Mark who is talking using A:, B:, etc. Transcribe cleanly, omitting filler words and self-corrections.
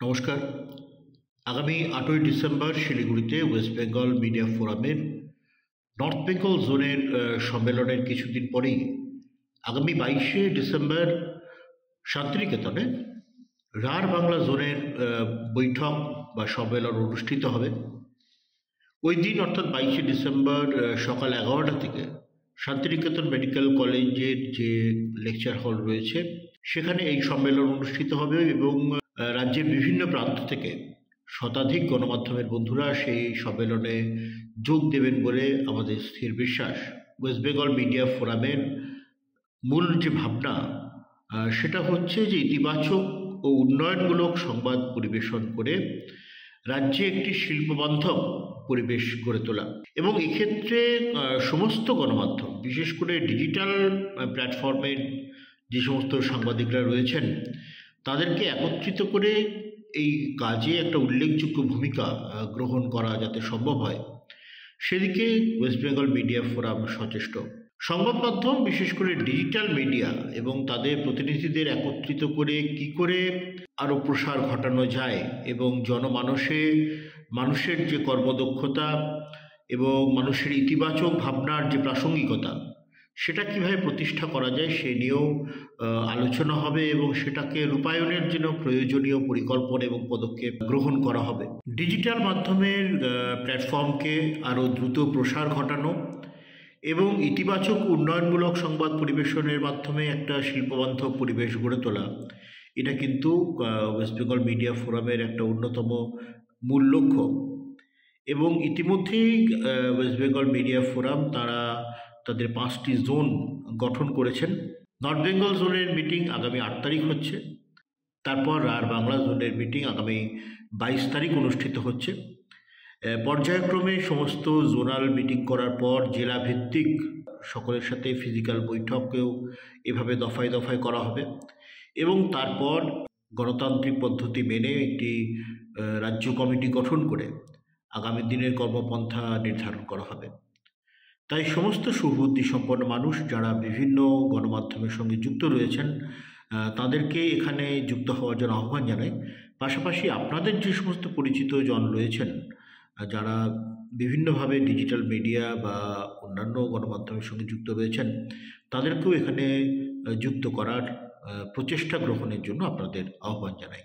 A: নমস্কার। আগামী ৮ই ডিসেম্বর শিলিগুড়িতে ওয়েস্ট বেঙ্গল মিডিয়া ফোরামের নর্থ বেঙ্গল জোনের সম্মেলনের কিছুদিন পরেই আগামী ২২শে ডিসেম্বর শান্তিনিকেতনে রাঢ় বাংলা জোনের বৈঠক বা সম্মেলন অনুষ্ঠিত হবে। ওই দিন অর্থাৎ ২২শে ডিসেম্বর সকাল ১১টা থেকে শান্তিনিকেতন মেডিকেল কলেজের যে লেকচার হল রয়েছে সেখানে এই সম্মেলন অনুষ্ঠিত হবে এবং রাজ্যের বিভিন্ন প্রান্ত থেকে শতাধিক গণমাধ্যমের বন্ধুরা সেই সম্মেলনে যোগ দেবেন বলে আমাদের স্থির বিশ্বাস। ওয়েস্ট বেঙ্গল মিডিয়া ফোরামের মূল যে ভাবনা সেটা হচ্ছে যে ইতিবাচক ও উন্নয়নমূলক সংবাদ পরিবেশন করে রাজ্যে একটি শিল্পবান্ধব পরিবেশ গড়ে তোলা এবং এক্ষেত্রে সমস্ত গণমাধ্যম, বিশেষ করে ডিজিটাল প্ল্যাটফর্মের যে সমস্ত সাংবাদিকরা রয়েছেন তাদেরকে একত্রিত করে এই কাজে একটা উল্লেখযোগ্য ভূমিকা গ্রহণ করা যাতে সম্ভব হয় সেদিকে ওয়েস্ট বেঙ্গল মিডিয়া ফোরাম সচেষ্ট। সংবাদ মাধ্যম, বিশেষ করে ডিজিটাল মিডিয়া এবং তাদের প্রতিনিধিদের একত্রিত করে কি করে আরও প্রসার ঘটানো যায় এবং মানুষের যে কর্মদক্ষতা এবং মানুষের ইতিবাচক ভাবনার যে প্রাসঙ্গিকতা সেটা কিভাবে প্রতিষ্ঠা করা যায় সে নিয়েও আলোচনা হবে এবং সেটাকে রূপায়ণের জন্য প্রয়োজনীয় পরিকল্পনা এবং পদক্ষেপ গ্রহণ করা হবে। ডিজিটাল মাধ্যমের প্ল্যাটফর্মকে আরও দ্রুত প্রসার ঘটানো এবং ইতিবাচক উন্নয়নমূলক সংবাদ পরিবেশনের মাধ্যমে একটা শিল্পবান্ধব পরিবেশ গড়ে তোলা, এটা কিন্তু ওয়েস্ট বেঙ্গল মিডিয়া ফোরামের একটা অন্যতম মূল লক্ষ্য। এবং ইতিমধ্যেই ওয়েস্ট বেঙ্গল মিডিয়া ফোরাম তাদের 5টি জোন গঠন করেছেন। নর্থ বেঙ্গল জোনের মিটিং আগামী 8 তারিখ হচ্ছে, তারপর রাঢ় বাংলা জোনের মিটিং আগামী 22 তারিখ অনুষ্ঠিত হচ্ছে। পর্যায়ক্রমে সমস্ত জোনাল মিটিং করার পর জেলা ভিত্তিক সকলের সাথে ফিজিক্যাল বৈঠকেও এভাবে দফায় দফায় করা হবে এবং তারপর গণতান্ত্রিক পদ্ধতি মেনে একটি রাজ্য কমিটি গঠন করে আগামী দিনের কর্মপন্থা নির্ধারণ করা হবে। তাই সমস্ত সুবুদ্ধি সম্পন্ন মানুষ যারা বিভিন্ন গণমাধ্যমের সঙ্গে যুক্ত রয়েছেন তাদেরকে এখানে যুক্ত হওয়ার জন্য আহ্বান জানাই। পাশাপাশি আপনাদের যে সমস্ত পরিচিত জন রয়েছেন যারা বিভিন্নভাবে ডিজিটাল মিডিয়া বা অন্যান্য গণমাধ্যমের সঙ্গে যুক্ত রয়েছেন তাদেরকেও এখানে যুক্ত করার প্রচেষ্টা গ্রহণের জন্য আপনাদের আহ্বান জানাই।